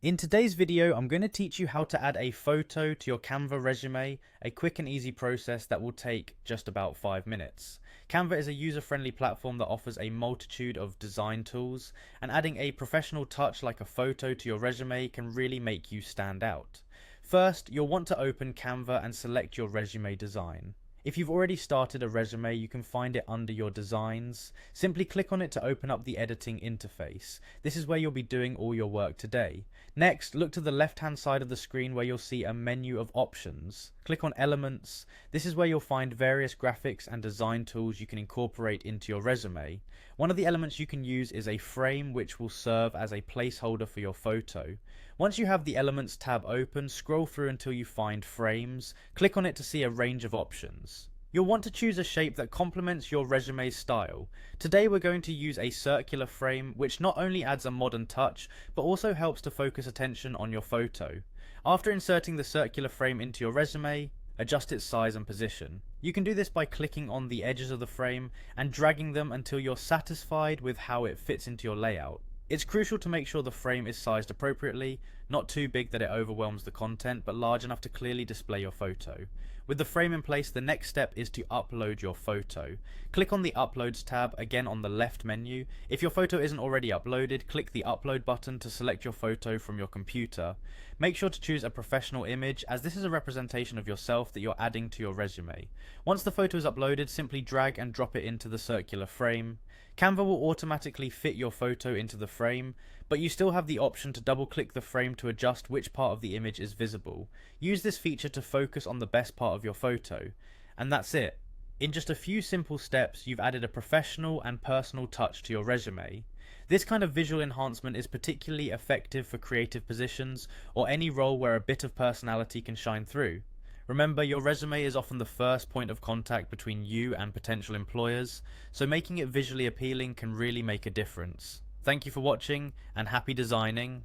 In today's video, I'm going to teach you how to add a photo to your Canva resume, a quick and easy process that will take just about 5 minutes. Canva is a user-friendly platform that offers a multitude of design tools, and adding a professional touch like a photo to your resume can really make you stand out. First, you'll want to open Canva and select your resume design. If you've already started a resume, you can find it under your designs. Simply click on it to open up the editing interface. This is where you'll be doing all your work today. Next, look to the left-hand side of the screen where you'll see a menu of options. Click on Elements. This is where you'll find various graphics and design tools you can incorporate into your resume. One of the elements you can use is a frame, which will serve as a placeholder for your photo. Once you have the Elements tab open, scroll through until you find Frames. Click on it to see a range of options. You'll want to choose a shape that complements your resume's style. Today we're going to use a circular frame, which not only adds a modern touch, but also helps to focus attention on your photo. After inserting the circular frame into your resume, adjust its size and position. You can do this by clicking on the edges of the frame and dragging them until you're satisfied with how it fits into your layout. It's crucial to make sure the frame is sized appropriately, not too big that it overwhelms the content, but large enough to clearly display your photo. With the frame in place, the next step is to upload your photo. Click on the Uploads tab, again on the left menu. If your photo isn't already uploaded, click the Upload button to select your photo from your computer. Make sure to choose a professional image, as this is a representation of yourself that you're adding to your resume. Once the photo is uploaded, simply drag and drop it into the circular frame. Canva will automatically fit your photo into the frame, but you still have the option to double click the frame to adjust which part of the image is visible. Use this feature to focus on the best part of your photo. And that's it. In just a few simple steps, you've added a professional and personal touch to your resume. This kind of visual enhancement is particularly effective for creative positions or any role where a bit of personality can shine through. Remember, your resume is often the first point of contact between you and potential employers, so making it visually appealing can really make a difference. Thank you for watching, and happy designing.